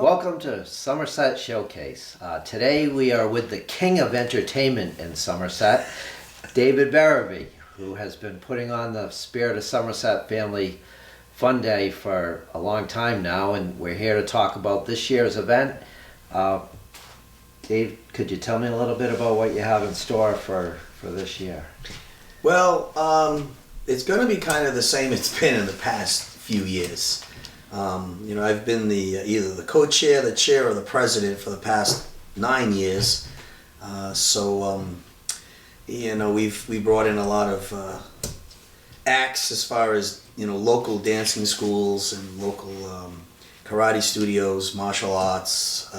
Welcome to Somerset Showcase. Today we are with the king of entertainment in Somerset, David Barabee, who has been putting on the Spirit of Somerset Family Fun Day for a long time now, and we're here to talk about this year's event. Dave, could you tell me a little bit about what you have in store for this year? Well, it's going to be kind of the same it's been in the past few years. I've been either the co-chair, the chair, or the president for the past 9 years. We brought in a lot of acts as far as local dancing schools and local karate studios, martial arts.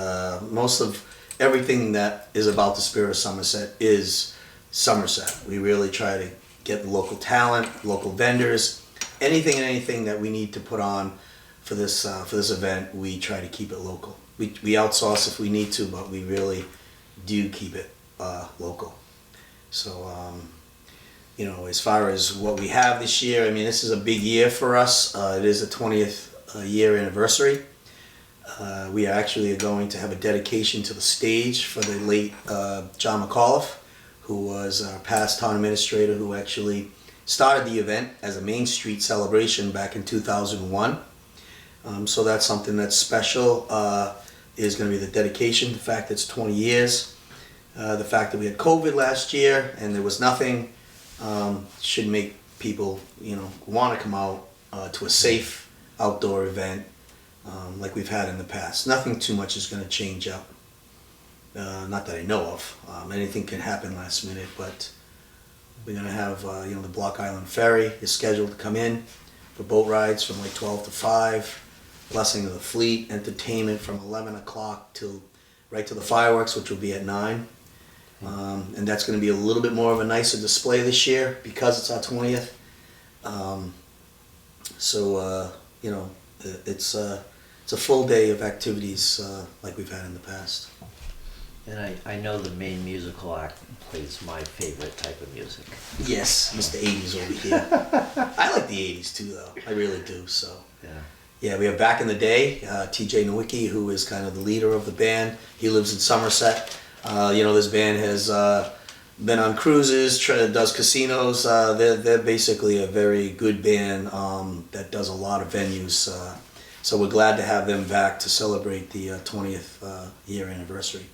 Most of everything that is about the Spirit of Somerset is Somerset. We really try to get the local talent, local vendors, anything that we need to put on for this event. We try to keep it local. We outsource if we need to, but we really do keep it local. So as far as what we have this year, I mean, this is a big year for us. It is the 20th year anniversary. We actually are going to have a dedication to the stage for the late John McAuliffe, who was our past town administrator, who actually started the event as a Main Street celebration back in 2001. So that's something that's special, is going to be the dedication, the fact that it's 20 years. The fact that we had COVID last year and there was nothing should make people want to come out to a safe outdoor event like we've had in the past. Nothing too much is going to change up. Not that I know of. Anything can happen last minute, but we're going to have the Block Island Ferry is scheduled to come in for boat rides from like 12 to 5. Blessing of the Fleet, entertainment from 11 o'clock till right to the fireworks, which will be at 9. And that's going to be a little bit more of a nicer display this year because it's our 20th. It's a full day of activities like we've had in the past. And I know the main musical act plays my favorite type of music. Yes, Mr. 80s over here. I like the 80s too, though. I really do. So. Yeah, we have Back in the Day, TJ Nowicki, who is kind of the leader of the band. He lives in Somerset. This band has been on cruises, does casinos. They're basically a very good band that does a lot of venues. So we're glad to have them back to celebrate the 20th year anniversary.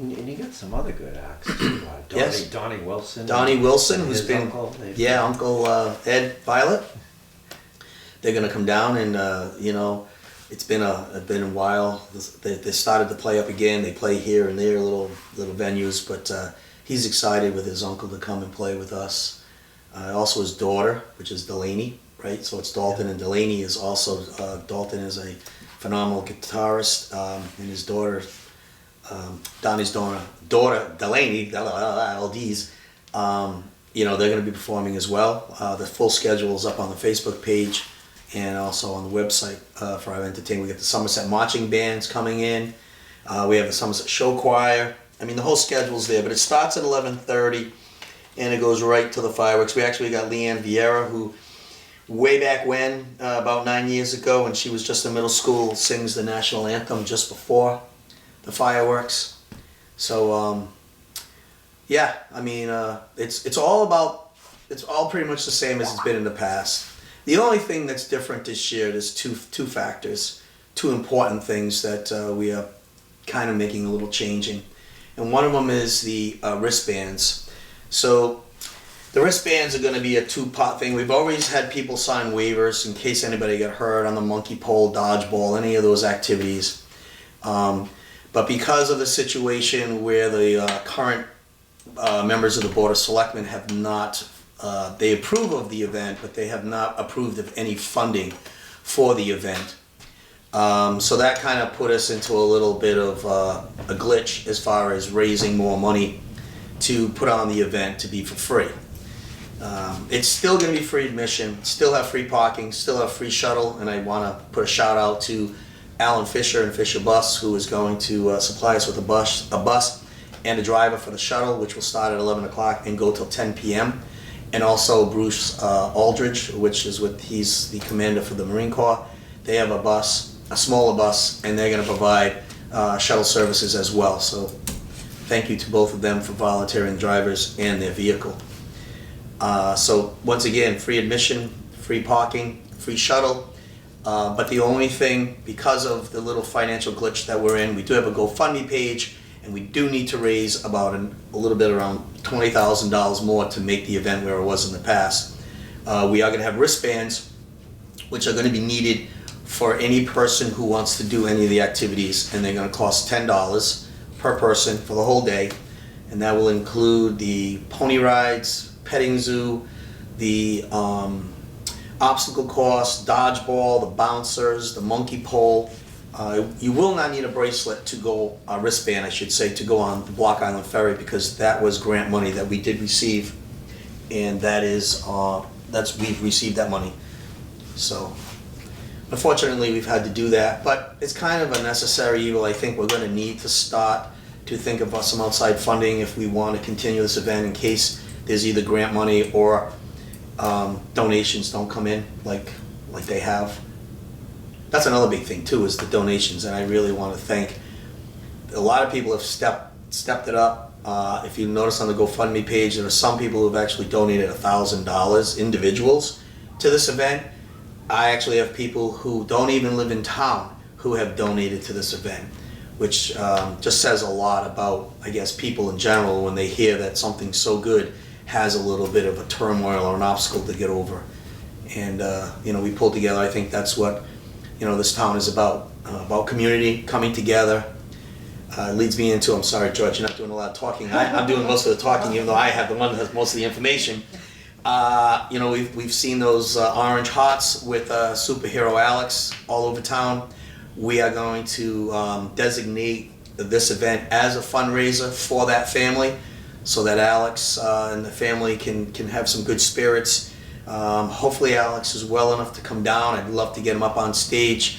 And you got some other good acts too. Yes. Donnie Wilson. Donnie Wilson, who's been uncle. Uncle Ed Violet. They're gonna come down, and it's been a while. They started to play up again. They play here and there, little venues, but he's excited with his uncle to come and play with us. Also his daughter, which is Delaney, right? So it's Dalton, and Delaney is also Dalton is a phenomenal guitarist, and his daughter, Donnie's daughter Delaney, LDs. They're going to be performing as well. The full schedule is up on the Facebook page and also on the website for our entertainment. We got the Somerset Marching Bands coming in. We have the Somerset Show Choir. I mean, the whole schedule's there, but it starts at 11:30 and it goes right to the fireworks. We actually got Leanne Vieira, who way back when, about 9 years ago, when she was just in middle school, sings the national anthem just before the fireworks. So, it's all pretty much the same as it's been in the past. The only thing that's different this year is two factors, two important things that we are kind of making a little changing. And one of them is the wristbands. So the wristbands are going to be a two-part thing. We've always had people sign waivers in case anybody got hurt on the monkey pole, dodgeball, any of those activities. But because of the situation where the current members of the Board of Selectmen have not, they approve of the event, but they have not approved of any funding for the event. So that kind of put us into a little bit of a glitch as far as raising more money to put on the event to be for free. It's still going to be free admission, still have free parking, still have free shuttle, and I want to put a shout out to Alan Fisher and Fisher Bus, who is going to supply us with a bus and a driver for the shuttle, which will start at 11 o'clock and go till 10 p.m. And also Bruce Aldridge, which is he's the commander for the Marine Corps. They have a bus a smaller bus, and they're going to provide shuttle services as well. So thank you to both of them for volunteering drivers and their vehicle. So once again, free admission, free parking, free shuttle. But the only thing, because of the little financial glitch that we're in, we do have a GoFundMe page, and we do need to raise about a little bit around $20,000 more to make the event where it was in the past. We are going to have wristbands, which are going to be needed for any person who wants to do any of the activities, and they're going to cost $10 per person for the whole day, and that will include the pony rides, petting zoo, the obstacle course, dodgeball, the bouncers, the monkey pole. You will not need a bracelet to go, a wristband I should say, to go on the Block Island Ferry, because that was grant money that we did receive, and that is, we've received that money. So unfortunately we've had to do that, but it's kind of a necessary evil. I think we're going to need to start to think about some outside funding if we want to continue this event, in case there's either grant money or donations don't come in like they have. That's another big thing too, is the donations, and I really want to thank a lot of people have stepped it up. If you notice on the GoFundMe page, there are some people who have actually donated $1,000 individuals to this event. I actually have people who don't even live in town who have donated to this event, which just says a lot about, I guess, people in general when they hear that something so good has a little bit of a turmoil or an obstacle to get over. And we pulled together. I think that's what this town is about community coming together. Leads me into, I'm sorry, George, you're not doing a lot of talking. I'm doing most of the talking, even though I have the one that has most of the information. We've seen those orange hearts with superhero Alex all over town. We are going to designate this event as a fundraiser for that family, so that Alex and the family can have some good spirits. Hopefully Alex is well enough to come down. I'd love to get him up on stage.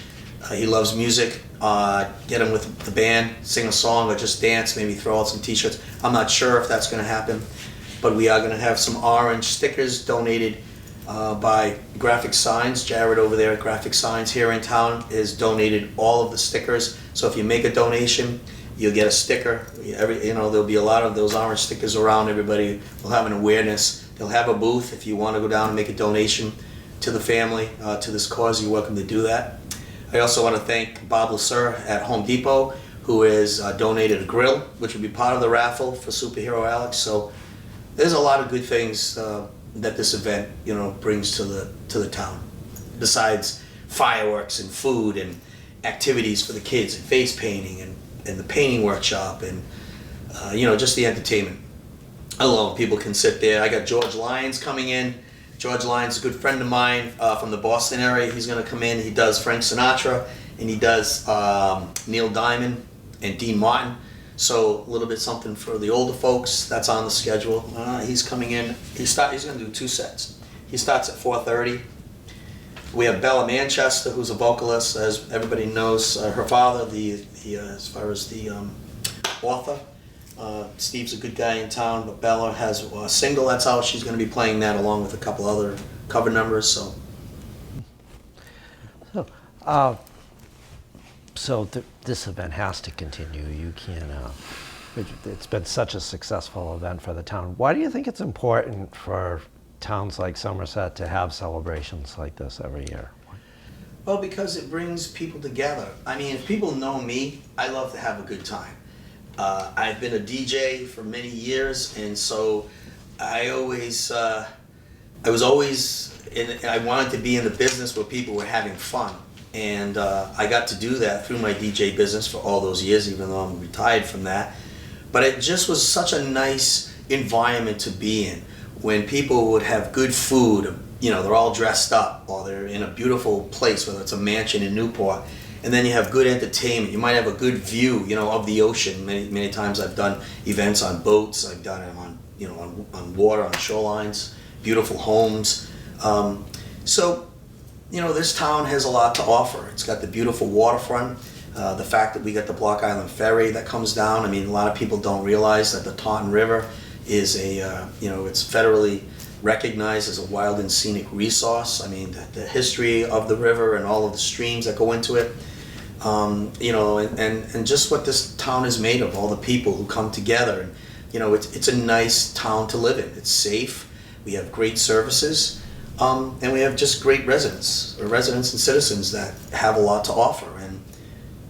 He loves music. Get him with the band, sing a song or just dance, maybe throw out some t-shirts. I'm not sure if that's going to happen, but we are going to have some orange stickers donated by Graphic Signs. Jared over there at Graphic Signs here in town has donated all of the stickers. So if you make a donation, you'll get a sticker. There'll be a lot of those orange stickers around. Everybody will have an awareness. They'll have a booth. If you want to go down and make a donation to the family, to this cause, you're welcome to do that. I also want to thank Bob Lasser at Home Depot, who has donated a grill, which will be part of the raffle for Superhero Alex. So there's a lot of good things that this event, brings to the town, besides fireworks and food and activities for the kids and face painting and the painting workshop and just the entertainment alone. People can sit there. I got George Lyons coming in. George Lyons is a good friend of mine from the Boston area. He's going to come in. He does Frank Sinatra, and he does Neil Diamond and Dean Martin. So a little bit something for the older folks. That's on the schedule. He's coming in. He's going to do 2 sets. He starts at 4:30. We have Bella Manchester, who's a vocalist, as everybody knows. Her father, as far as the author. Steve's a good guy in town, but Bella has a single that's out. She's going to be playing that along with a couple other cover numbers. So this event has to continue. You can't. It's been such a successful event for the town. Why do you think it's important for towns like Somerset to have celebrations like this every year? Well, because it brings people together. I mean, if people know me, I love to have a good time. I've been a DJ for many years, and so I was always I wanted to be in the business where people were having fun, and I got to do that through my DJ business for all those years, even though I'm retired from that. But it just was such a nice environment to be in, when people would have good food. They're all dressed up, or they're in a beautiful place, whether it's a mansion in Newport. And then you have good entertainment. You might have a good view, of the ocean. Many times I've done events on boats. I've done them on water, on shorelines, beautiful homes. This town has a lot to offer. It's got the beautiful waterfront. The fact that we got the Block Island Ferry that comes down. I mean, a lot of people don't realize that the Taunton River is it's federally recognized as a wild and scenic resource. I mean, the history of the river and all of the streams that go into it. You know, and just what this town is made of, all the people who come together. And, you know, it's a nice town to live in. It's safe. We have great services. And we have just great residents and citizens that have a lot to offer. And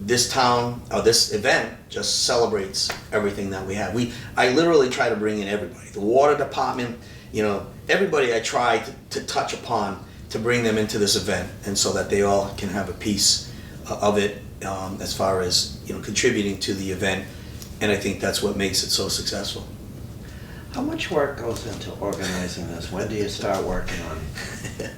this town, or this event, just celebrates everything that we have. I literally try to bring in everybody. The water department, you know, everybody I try to touch upon to bring them into this event, and so that they all can have a piece of it, as far as, you know, contributing to the event. And I think that's what makes it so successful. How much work goes into organizing this? When do you start working on it?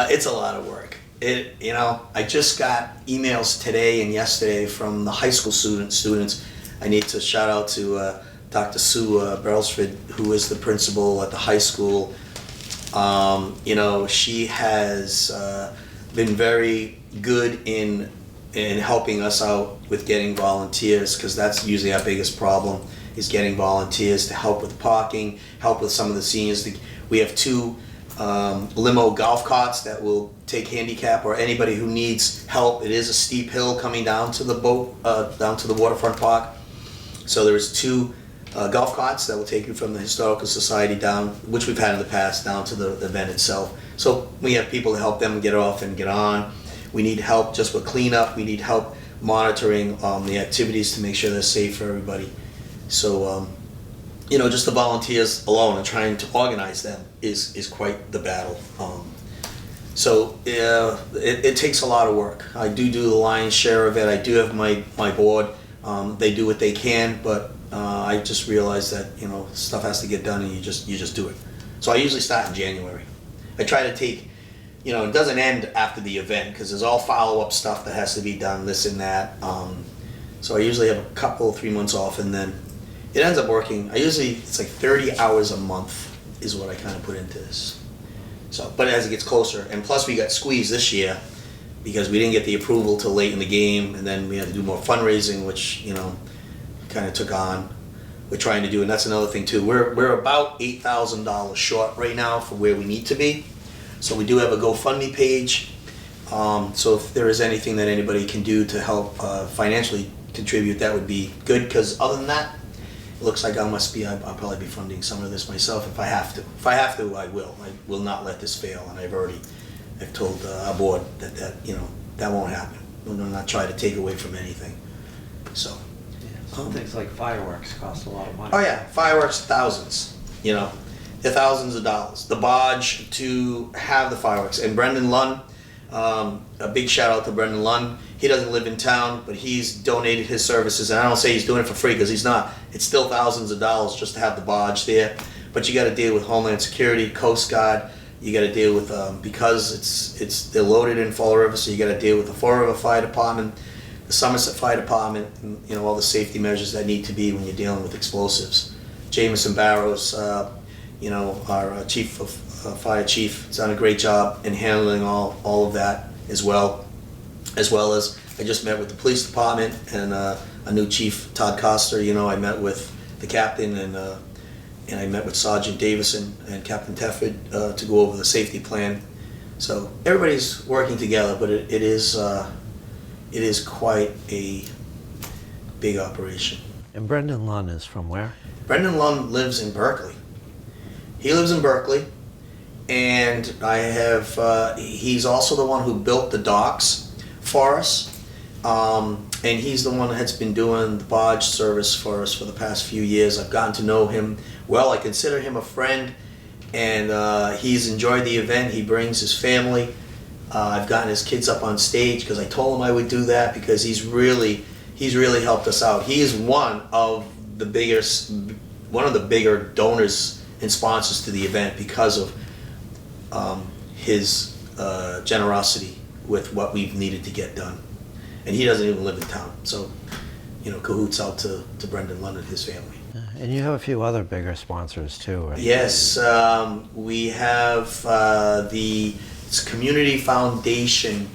It's a lot of work. You know, I just got emails today and yesterday from the high school students. I need to shout out to Dr. Sue Brailsford, who is the principal at the high school. You know, she has been very good in helping us out with getting volunteers, because that's usually our biggest problem, is getting volunteers to help with parking, help with some of the seniors. We have 2 limo golf carts that will take handicap or anybody who needs help. It is a steep hill coming down to the boat, down to the waterfront park. So there's 2 golf carts that will take you from the Historical Society down, which we've had in the past, down to the event itself. So we have people to help them get off and get on. We need help just with cleanup. We need help monitoring the activities to make sure they're safe for everybody. So, you know, just the volunteers alone and trying to organize them is quite the battle. So it takes a lot of work. I do the lion's share of it. I do have my board. They do what they can, but I just realized that, you know, stuff has to get done, and you just do it. So I usually start in January. I try to take, you know, it doesn't end after the event, because there's all follow-up stuff that has to be done, this and that. So I usually have a couple, 3 months off, and then it ends up working. It's like 30 hours a month is what I kind of put into this. So, but as it gets closer, and plus we got squeezed this year because we didn't get the approval till late in the game, and then we had to do more fundraising, which, you know, kind of took on. We're trying to do, and that's another thing too. We're about $8,000 short right now for where we need to be. So we do have a GoFundMe page. So if there is anything that anybody can do to help financially contribute, that would be good. Because other than that, it looks like I'll probably be funding some of this myself if I have to. If I have to, I will. I will not let this fail, and I've told our board that you know, that won't happen. We'll not try to take away from anything. So. Some things like fireworks cost a lot of money. Oh yeah, fireworks, thousands. You know, they're thousands of dollars. The barge to have the fireworks, and Brendan Lunn, a big shout out to Brendan Lunn. He doesn't live in town, but he's donated his services, and I don't say he's doing it for free, because he's not. It's still thousands of dollars just to have the barge there. But you got to deal with Homeland Security, Coast Guard. You got to deal with because they're loaded in Fall River, so you got to deal with the Fall River Fire Department, the Somerset Fire Department, and, you know, all the safety measures that need to be when you're dealing with explosives. Jameson Barrows, you know, our chief of fire chief, has done a great job in handling all of that as well as I just met with the police department and a new chief, Todd Coster. You know, I met with the captain and I met with Sergeant Davison and Captain Tefford to go over the safety plan. So everybody's working together, but it is quite a big operation. And Brendan Lunn is from where? Brendan Lunn lives in Berkeley. He lives in Berkeley, and he's also the one who built the docks for us. And he's the one that's been doing the barge service for us for the past few years. I've gotten to know him well. I consider him a friend, and he's enjoyed the event. He brings his family. I've gotten his kids up on stage because I told him I would do that, because he's really helped us out. He is one of the bigger donors and sponsors to the event because of his generosity with what we've needed to get done. And he doesn't even live in town, so, you know, cahoots out to Brendan Lunn and his family. And you have a few other bigger sponsors too, right? Yes, we have the Community Foundation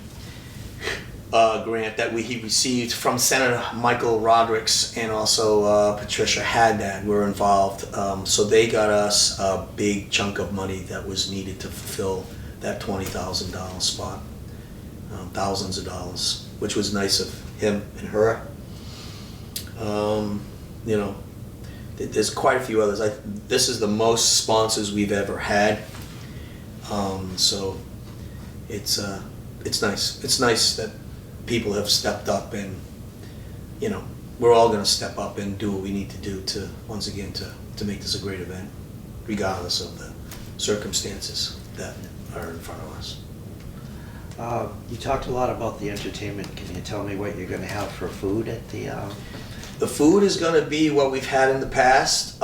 grant that he received from Senator Michael Rodericks, and also Patricia Haddad were involved. So they got us a big chunk of money that was needed to fulfill that $20,000 spot. Thousands of dollars. which was nice of him and her. You know, there's quite a few others. This is the most sponsors we've ever had. So it's nice. It's nice that people have stepped up, and you know, we're all going to step up and do what we need to do to, once again, to make this a great event, regardless of the circumstances that are in front of us. You talked a lot about the entertainment. Can you tell me what you're going to have for food at the? The food is going to be what we've had in the past.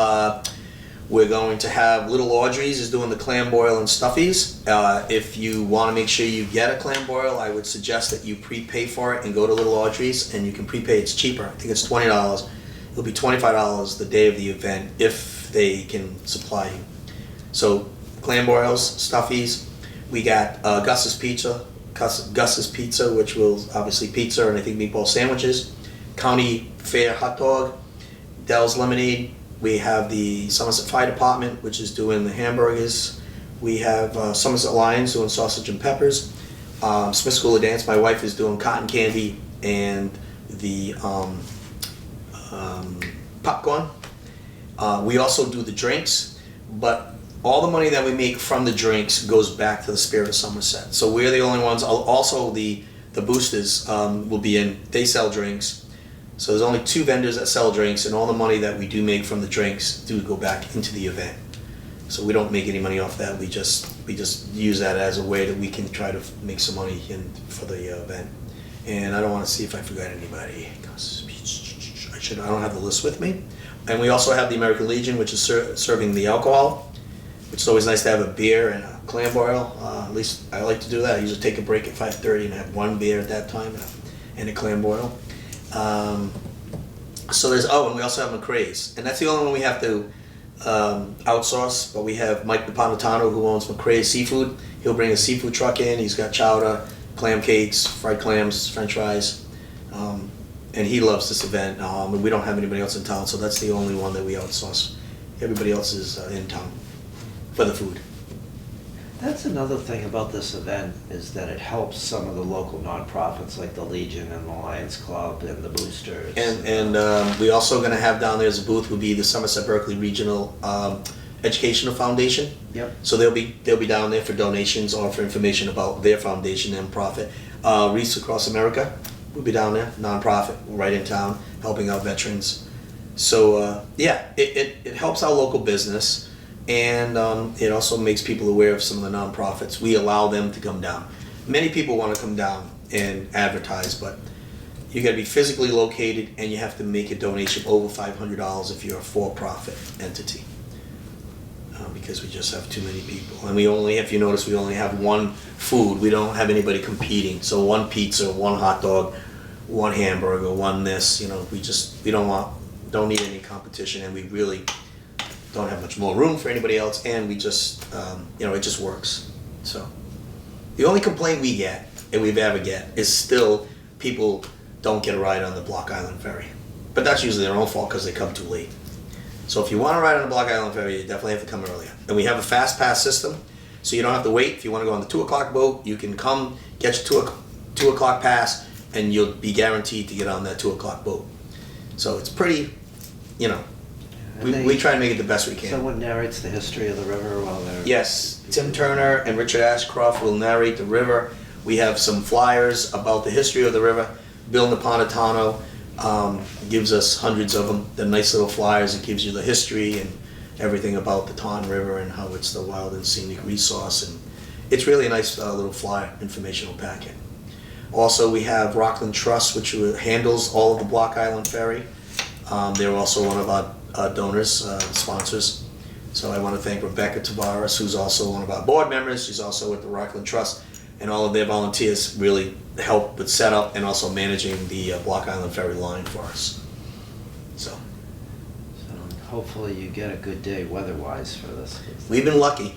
We're going to have Little Audrey's is doing the clam boil and stuffies. If you want to make sure you get a clam boil, I would suggest that you prepay for it and go to Little Audrey's, and you can prepay. It's cheaper. I think it's $20. It'll be $25 the day of the event if they can supply you. So clam boils, stuffies. We got Gus's Pizza, which will obviously pizza and I think meatball sandwiches. County Fair hot dog. Dell's Lemonade. We have the Somerset Fire Department, which is doing the hamburgers. We have Somerset Lions doing sausage and peppers. Smith School of Dance, my wife is doing cotton candy and the popcorn. We also do the drinks, but all the money that we make from the drinks goes back to the Spirit of Somerset. So we're the only ones. Also, the boosters will be in. They sell drinks. So there's only 2 vendors that sell drinks, and all the money that we do make from the drinks do go back into the event. So we don't make any money off that. We just use that as a way that we can try to make some money for the event. And I don't want to see if I forgot anybody. I don't have the list with me. And we also have the American Legion, which is serving the alcohol, which is always nice to have a beer and a clam boil. At least I like to do that. I usually take a break at 5:30 and have 1 beer at that time and a clam boil. So there's, and we also have McCrae's, and that's the only one we have to outsource, but we have Mike Napolitano, who owns McCrae's Seafood. He'll bring a seafood truck in. He's got chowder, clam cakes, fried clams, french fries, and he loves this event. And we don't have anybody else in town, so that's the only one that we outsource. Everybody else is in town for the food. That's another thing about this event, is that it helps some of the local nonprofits like the Legion and the Lions Club and the Boosters. And we also going to have down there as a booth would be the Somerset Berkeley Regional Educational Foundation. Yep. So they'll be down there for donations or for information about their foundation and profit. Reefs Across America will be down there, nonprofit, right in town, helping out veterans. So it helps our local business. And it also makes people aware of some of the nonprofits. We allow them to come down. Many people want to come down and advertise, but you got to be physically located, and you have to make a donation over $500 if you're a for-profit entity, because we just have too many people. And we only, if you notice, we only have 1 food. We don't have anybody competing. So 1 pizza, 1 hot dog, 1 hamburger, 1 this. You know, we don't need any competition, and we really don't have much more room for anybody else, and we just, it just works. So the only complaint we get, and we've ever get, is still people don't get a ride on the Block Island Ferry. But that's usually their own fault because they come too late. So if you want to ride on the Block Island Ferry, you definitely have to come earlier. And we have a fast pass system, so you don't have to wait. If you want to go on the 2 o'clock boat, you can come get your 2 o'clock pass, and you'll be guaranteed to get on that 2 o'clock boat. So it's pretty, we try and make it the best we can. Someone narrates the history of the river while they're... Yes, Tim Turner and Richard Ashcroft will narrate the river. We have some flyers about the history of the river. Bill Napolitano gives us hundreds of them. They're nice little flyers. It gives you the history and everything about the Taunton River and how it's the wild and scenic resource. And it's really a nice little flyer informational packet. Also, we have Rockland Trust, which handles all of the Block Island Ferry. They're also one of our donors, sponsors. So I want to thank Rebecca Tavares, who's also one of our board members. She's also with the Rockland Trust, and all of their volunteers really help with setup and also managing the Block Island Ferry line for us. So hopefully you get a good day weather-wise for this. We've been lucky.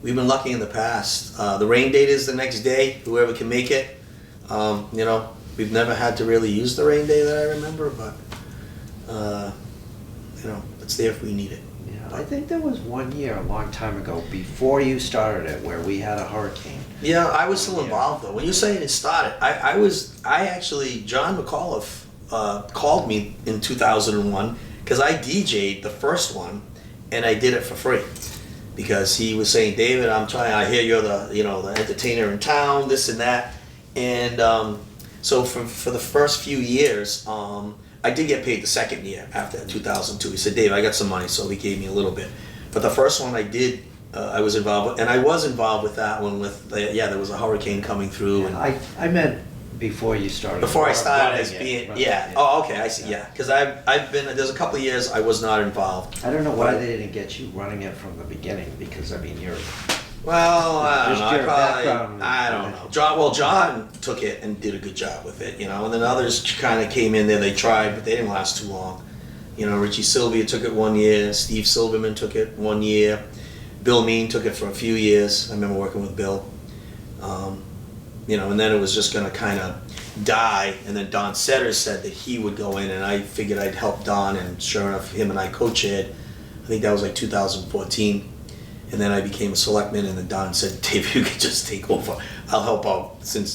We've been lucky in the past. The rain date is the next day, whoever can make it. We've never had to really use the rain day that I remember, but it's there if we need it. Yeah. I think there was one year a long time ago before you started it where we had a hurricane. Yeah, I was still involved though. When you're saying it started, I actually, John McAuliffe called me in 2001 because I DJ'd the first one and I did it for free. Because he was saying, David, I hear you're the entertainer in town, this and that. And so for the first few years, I did get paid the second year after 2002. He said, Dave, I got some money, so he gave me a little bit. But the first one I did, I was involved with, and I was involved with that one there was a hurricane coming through. And I meant before you started. Before I started as being, right, yeah. Oh, okay, I see, yeah. Because I've been, there's a couple of years I was not involved. I don't know why they didn't get you running it from the beginning, because, I mean, you're... Well, I don't Just know. your background. I don't know. John took it and did a good job with it, and then others kind of came in there. They tried, but they didn't last too long. Richie Sylvia took it 1 year. Steve Silverman took it 1 year. Bill Mean took it for a few years. I remember working with Bill. And then it was just going to kind of die. And then Don Setter said that he would go in, and I figured I'd help Don. And sure enough, him and I co-chaired. I think that was like 2014. And then I became a selectman, and then Don said, Dave, you could just take over. I'll help out since.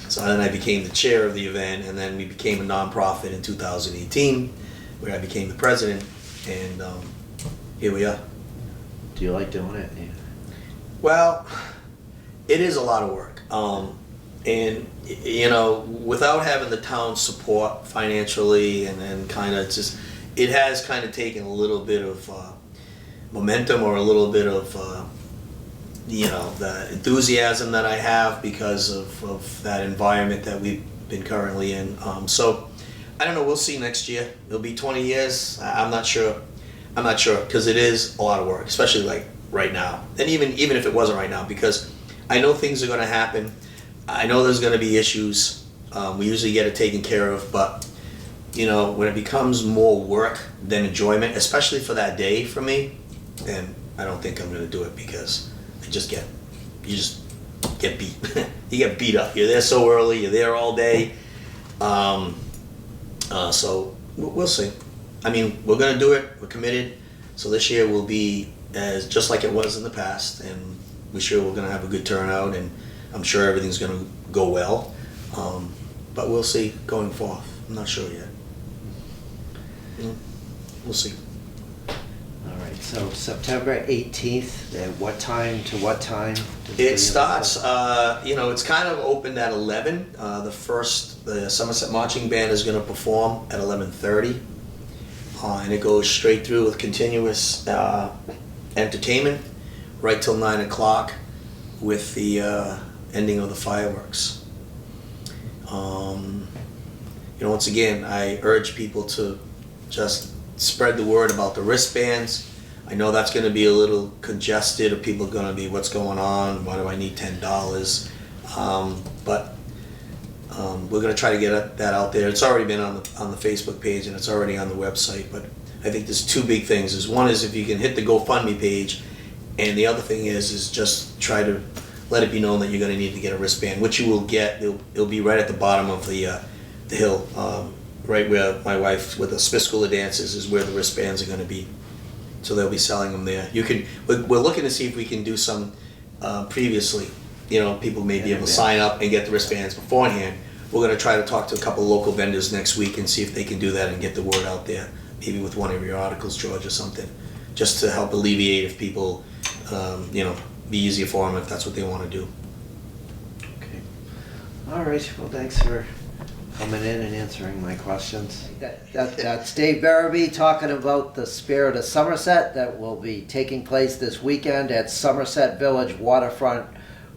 So then I became the chair of the event, and then we became a nonprofit in 2018, where I became the president, and here we are. Do you like doing it? Yeah. Well, it is a lot of work. And, without having the town's support financially and kind of just, it has kind of taken a little bit of momentum or a little bit of the enthusiasm that I have because of that environment that we've been currently in. So I don't know, we'll see next year. It'll be 20 years. I'm not sure because it is a lot of work, especially like right now. And even if it wasn't right now, because I know things are going to happen. I know there's going to be issues. We usually get it taken care of, but when it becomes more work than enjoyment, especially for that day for me, then I don't think I'm going to do it because you just get beat. You get beat up. You're there so early. You're there all day. So we'll see. I mean, we're going to do it. We're committed. So this year will be just like it was in the past, and we're sure we're going to have a good turnout, and I'm sure everything's going to go well. But we'll see going forth. I'm not sure yet. We'll see. All right, so September 18th, at what time to what time? It starts, it's kind of opened at 11. The Somerset Marching Band is going to perform at 11:30. And it goes straight through with continuous entertainment right till 9 o'clock with the ending of the fireworks. Once again, I urge people to just spread the word about the wristbands. I know that's going to be a little congested, or people are going to be, what's going on? Why do I need $10? But we're going to try to get that out there. It's already been on the Facebook page, and it's already on the website. But I think there's two big things. One is if you can hit the GoFundMe page, and the other thing is just try to let it be known that you're going to need to get a wristband, which you will get. It'll be right at the bottom of the hill, right where my wife with the Smith School of Dances is where the wristbands are going to be. So they'll be selling them there. We're looking to see if we can do some previously. People may be able to sign up and get the wristbands beforehand. We're going to try to talk to a couple local vendors next week and see if they can do that and get the word out there. Maybe with one of your articles, George, or something, just to help alleviate if people, be easier for them if that's what they want to do. Okay. All right. Well, thanks for coming in and answering my questions. That's Dave Barabee talking about the Spirit of Somerset that will be taking place this weekend at Somerset Village Waterfront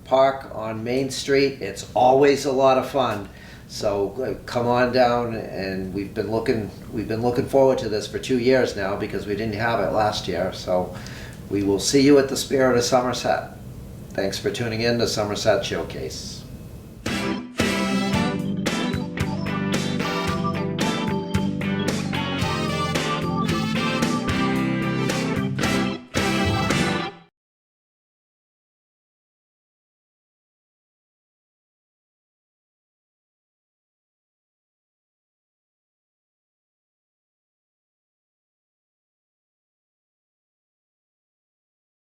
Park on Main Street. It's always a lot of fun. So come on down, and we've been looking forward to this for 2 years now because we didn't have it last year. So we will see you at the Spirit of Somerset. Thanks for tuning in to Somerset Showcase.